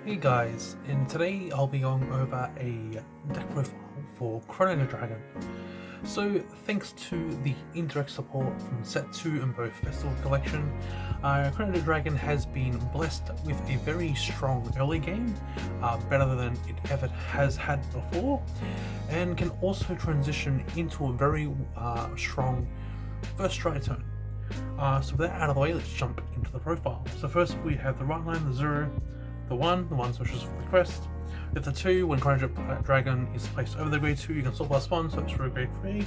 Hey guys, and today I'll be going over a deck profile for Chronojet. So thanks to the indirect support from Set 2 and both Festival Collection, Chronojet has been blessed with a very strong early game, better than it ever has had before, and can also transition into a very strong first strike turn. So with that out of the way, let's jump into the profile. So first we have the right line, the 0, the 1 switches for the crest. With the 2, when Chronojet Dragon is placed over the grade 2, you can still +1, so it's for a grade 3.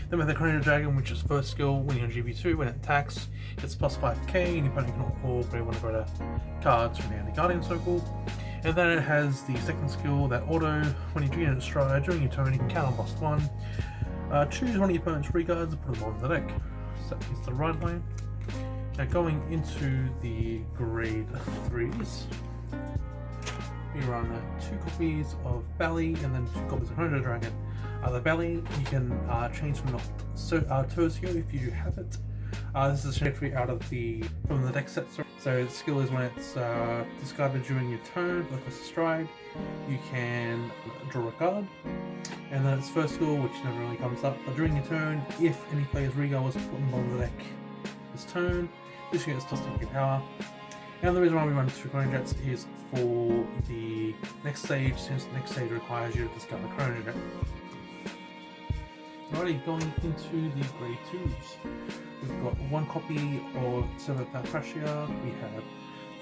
Then with the Chronojet Dragon, which is first skill, when you're on GB2, when it attacks, it's +5k, and your opponent can call grade 1 or greater cards from the Anti-Guardian Circle. And then it has the second skill, that auto, when you unit stride during your turn, you can count on +1. Choose one of your opponent's regards and put them on the deck. So that's the right line. Now going into the grade 3s. We run 2 copies of Belly and then 2 copies of Chronojet Dragon. The Belly you can change from the Tercio if you have it. This is straight out of from the deck set. So the skill is when it's discarded during your turn, like a stride, you can draw a card. And then it's first skill, which never really comes up, but during your turn, if any player's regal was put on the deck this turn, this unit is plus 2 power. And the reason why we run 2 Chronojets is for the next stage, since the next stage requires you to discard a Chronojet. Alrighty, going into the grade 2s. We've got 1 copy of Servo Crashia, we have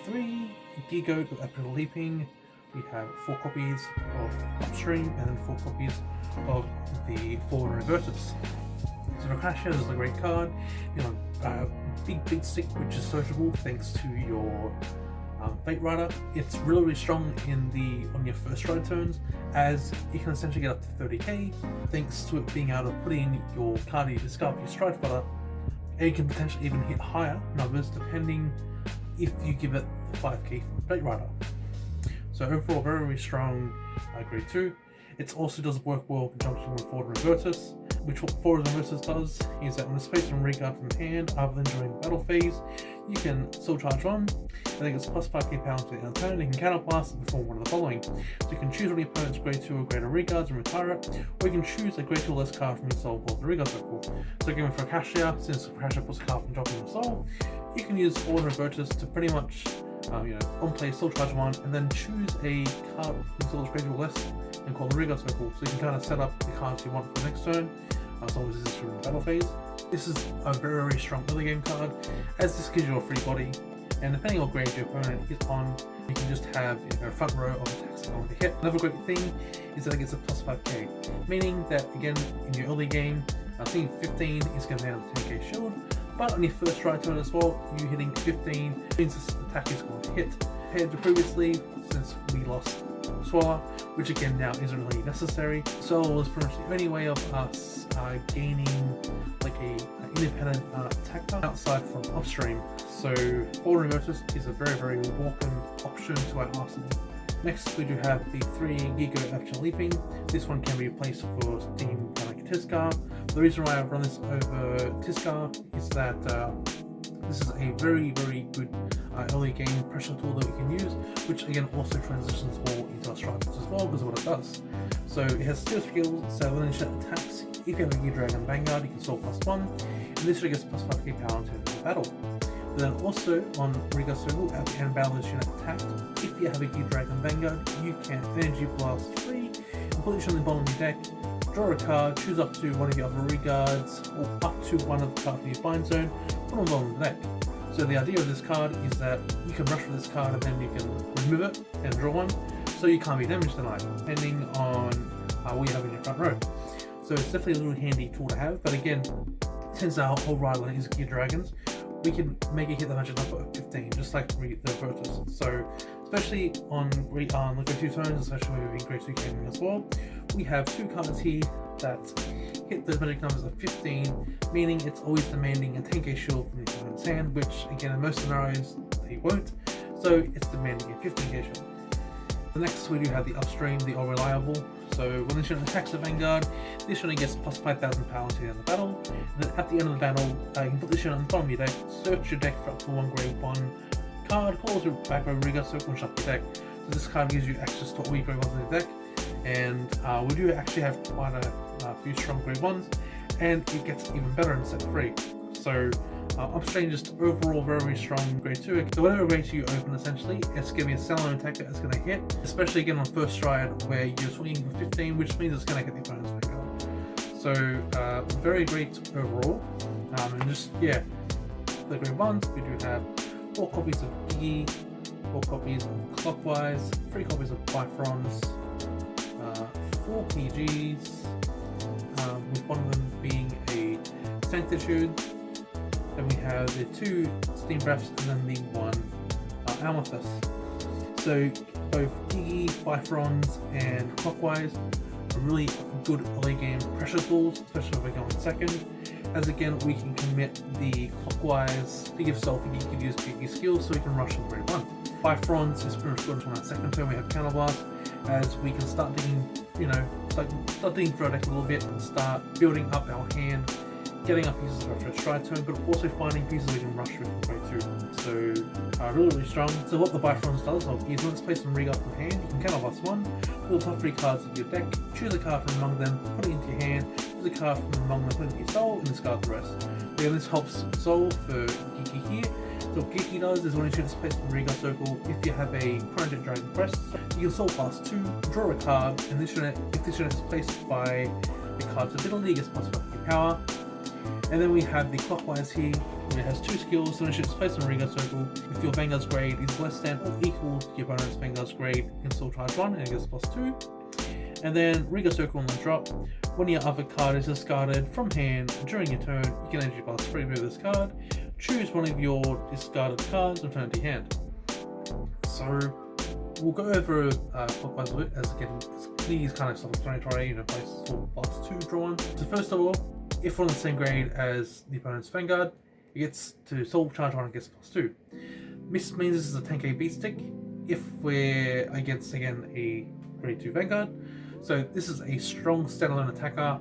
3 Gigo with Epical Leaping, we have 4 copies of Upstream, and then 4 copies of the Forward Reverters. So Crashia is a great card, big stick which is searchable thanks to your Fate Rider. It's really strong on your first stride turns, as you can essentially get up to 30k thanks to it being able to put in your card you discard for your stride fighter, and you can potentially even hit higher numbers depending if you give it 5k from Fate Rider. So overall, very strong grade 2. It also does work well in conjunction with Forward Revertus, which what Forward Revertus does is that when it's placed on regard from hand other than during the battle phase, you can still charge 1, and then it's plus 5k power to the end of the turn, and you can counterblast it before one of the following. So you can choose one of your opponent's grade 2 or greater regards and retire it, or you can choose a grade 2 or less card from your soul pull the regard circle. So again for Akashia, since Akashia puts a card from dropping your soul, you can use Forward Revertus to pretty much on play still charge 1, and then choose a card from soul's grade 2 or less and call the regard circle. So you can kind of set up the cards you want for the next turn, as long as this is from the battle phase. This is a very strong early game card, as this gives you a free body, and depending on what grade your opponent is on, you can just have a front row of attacks on the hit. Another great thing is that it gets a plus 5k, meaning that again in your early game, seeing 15 is going to be able to 10k shield, but on your first strike turn as well, you hitting 15 means this attack is going to hit. Compared to previously, since we lost Swallow, which again now isn't really necessary. Swallow was pretty much the only way of us gaining like an independent attacker outside from Upstream. So Forward Revertus is a very welcome option to our arsenal. Next we do have the 3 Gigo Epical Leaping. This one can be replaced for Steam like Tiskar. The reason why I've run this over Tiskar is that this is a very good early game pressure tool that we can use, which again also transitions all into our strikes as well because of what it does. So it has steel skills, so when it attacks, if you have a Gear Dragon Vanguard, you can still +1, and this gets plus 5k power to the battle. But then also on Regard Circle, at the end of battle, this unit attacked, if you have a Gear Dragon Vanguard, you can Energy Blast 3 and put it on the bottom of your deck, draw a card, choose up to one of your other regards, or up to one of the cards in your bind zone, put on the bottom of the deck. So the idea of this card is that you can rush with this card and then you can remove it and draw one, so you can't be damaged tonight, depending on what you have in your front row. So it's definitely a little handy tool to have, but again, since our whole ride line is Gear Dragons, we can make it hit the magic number of 15, just like the Reverters. So especially on the grade 2 turns, especially when we're in grade 2 gaming as well, we have 2 cards here that hit the magic numbers of 15, meaning it's always demanding a 10k shield from the opponent's hand, which again in most scenarios they won't, so it's demanding a 15k shield. The next we do have the Upstream, the All Reliable. So when this unit attacks the Vanguard, this unit gets plus 5,000 power to the end of the battle, and then at the end of the battle, you can put this unit on the bottom of your deck, search your deck for up to 1 grade 1 card, call it back over Regard Circle and shuffle your deck. So this card gives you access to all your grade 1s in the deck, and we do actually have quite a few strong grade 1s, and it gets even better in set 3. So I'm saying just overall very strong grade 2. So whatever grade 2 you open, essentially, it's going to be a standalone attacker that's going to hit, especially again on first stride where you're swinging for 15, which means it's going to hit the opponent's finger. So very great overall. And just, yeah, the grade 1s, we do have 4 copies of Gigi, 4 copies of Clockwise, 3 copies of Bifrons, 4 PGs, with one of them being a Sanctitude. Then we have the 2 Steam Breaths and then the 1 Amethyst. So both Gigi, Bifrons, and Clockwise are really good early game pressure tools, especially if we're going second. As again, we can commit the Clockwise to give Soul for Gigi to use Gigi skills so we can rush in grade 1. Bifrons is pretty much good on that second turn. We have Counterblast, as we can start digging, start digging through our deck a little bit and start building up our hand, getting up pieces of our first stride turn, but also finding pieces we can rush with grade 2. So really strong. So what the Bifrons does is when it's placed on Regal from hand, you can Counterblast 1, pull the top 3 cards of your deck, choose a card from among them, put it into your hand, choose a card from among them, put it into your Soul, and discard the rest. Again, this helps Soul for Gigi here. So what Gigi does is when you choose place in Regal Circle, if you have a Chronojet Dragon Crest, you can Soul pass 2, draw a card, and if this unit is placed by the card's ability, it gets plus 5 power. And then we have the Clockwise here, where it has 2 skills. So when it's placed in Regal Circle, if your Vanguard's grade is less than or equal to your opponent's Vanguard's grade, you can still charge 1 and it gets plus 2. And then Regal Circle on the drop, when your other card is discarded from hand during your turn, you can energy blast 3 with this card, choose one of your discarded cards and turn it to your hand. So we'll go over Clockwise a bit, as again, these kind of self-explanatory, place sort of plus 2 drawn. So first of all, if we're on the same grade as the opponent's Vanguard, it gets to Soul Charge 1 and gets plus 2. This means this is a 10k beat stick if we're against, again, a grade 2 Vanguard. So this is a strong standalone attacker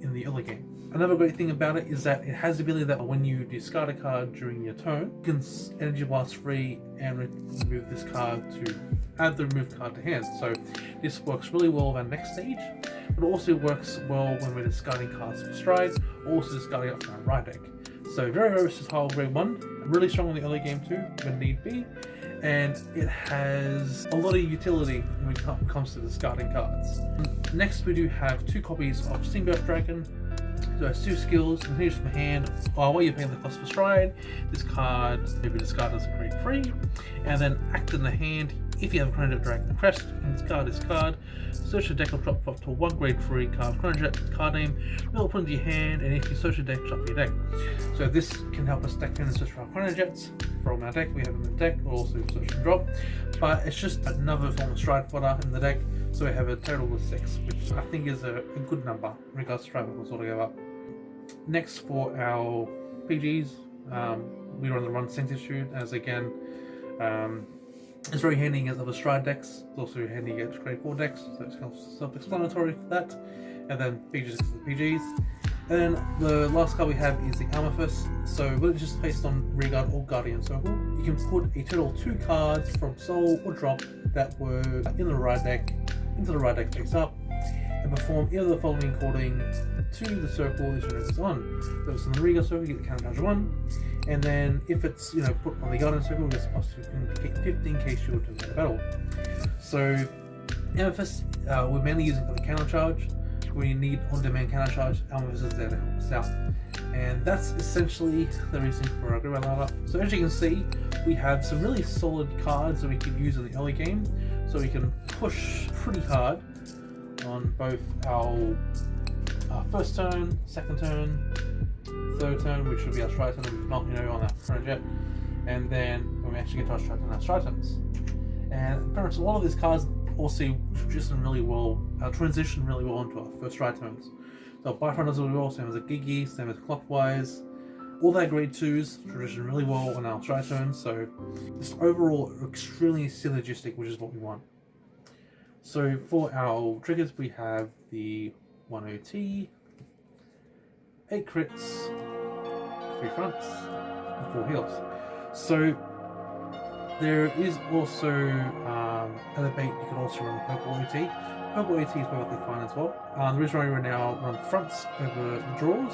in the early game. Another great thing about it is that it has the ability that when you discard a card during your turn, you can energy blast 3 and remove this card to add the removed card to hand. So this works really well with our next stage, but it also works well when we're discarding cards for strides, also discarding it from our right deck. So very versatile grade 1, really strong in the early game too, when need be, and it has a lot of utility when it comes to discarding cards. Next we do have 2 copies of Steam Breath Dragon. So it has 2 skills, continues from hand while you're paying the cost for stride. This card may be discarded as a grade 3, and then act in the hand. If you have a Chronojet Dragon Crest, and discard this card, search your deck will drop up to 1 grade 3 card Chronojet card name, it'll put into your hand, and if you search your deck, drop your deck. So this can help us deck in and search for our Chronojets from our deck. We have them in the deck, we'll also search and drop, but it's just another form of stride fodder in the deck. So we have a total of 6, which I think is a good number in regards to stride fodders altogether. Next for our PGs, we run the Run Sanctitude, as again, it's very handy against other stride decks. It's also handy against grade 4 decks, so it's kind of self-explanatory for that. And then PGs is the PGs. And then the last card we have is the Amethyst. So when it's just placed on Rearguard or Guardian Circle, you can put a total of 2 cards from Soul or Drop that were in the right deck into the right deck face up, and perform either of the following according to the circle this unit is on. So if it's on the Regal Circle, you get the counter charge 1, and then if it's put on the Guardian Circle, it gets plus 15k shield to the battle. So Amethyst, we're mainly using for the counter charge. When you need on-demand counter charge, Amethyst is there to help us out. And that's essentially the reason for our grid lineup. So as you can see, we have some really solid cards that we can use in the early game, so we can push pretty hard on both our first turn, second turn, third turn, which should be our stride turn, if not, on our Chronojet, and then when we actually get to our stride turn, our stride turns. And pretty much a lot of these cards also transition really well into our first stride turns. So Bifront does really well, same as a Gigi, same as Clockwise. All their grade 2s transition really well on our stride turns, so just overall extremely synergistic, which is what we want. So for our triggers, we have the 1 OT, 8 crits, 3 fronts, and 4 heals. So there is also As a bait, you can also run purple OT. Purple OT is perfectly fine as well. The reason why we now run fronts over the draws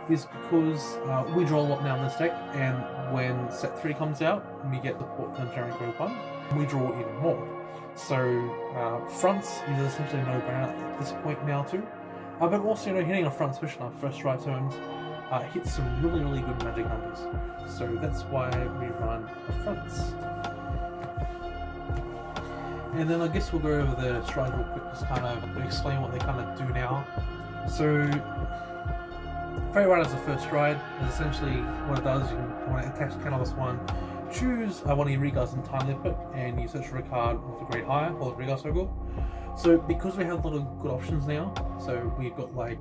is because we draw a lot now in this deck, and when set 3 comes out and we get the port from the Generic Road 1, we draw even more. So fronts is essentially a no-brainer at this point now too. But also, hitting a front, especially on our first strike turns, hits some really good magic numbers. So that's why we run fronts. And then I guess we'll go over the strides real quick, just kind of explain what they kind of do now. So Fairy Rider is the first stride, and essentially what it does, when it attacks +1, choose one of your regards in time limit, and you search for a card with a grade higher, or the regard circle. So because we have a lot of good options now, so we've got we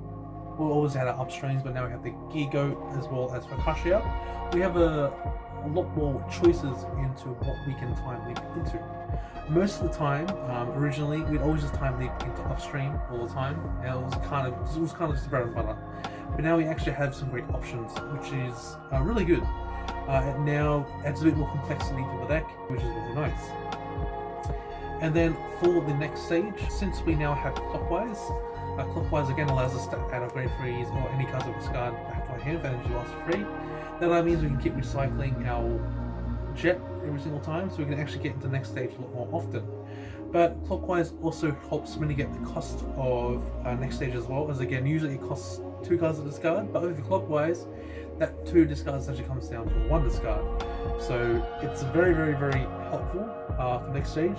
always had our upstreams, but now we have the Gear Goat as well as Fakashia. We have a lot more choices into what we can time leap into. Most of the time, originally, we'd always just time leap into upstream all the time, and it was kind of just bread and butter. But now we actually have some great options, which is really good. It now adds a bit more complexity to the deck, which is really nice. And then for the next stage, since we now have Clockwise, Clockwise again allows us to add our grade 3s or any cards of discard back to our hand if energy lasts free. That means we can keep recycling our Jet every single time, so we can actually get into the next stage a lot more often. But Clockwise also helps mitigate the cost of next stage as well, as again, usually it costs 2 cards to discard, but with Clockwise, that 2 discards actually comes down to 1 discard. So it's very helpful for next stage,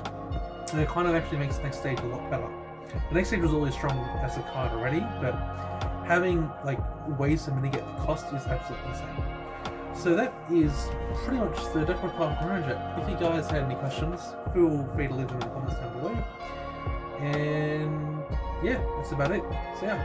and it kind of actually makes the next stage a lot better. The next stage was always strong as a card already, but having ways to mitigate the cost is absolutely insane. So that is pretty much the deck profile of Chronojet. If you guys had any questions, feel free to leave them in the comments down below. And yeah, that's about it. So yeah.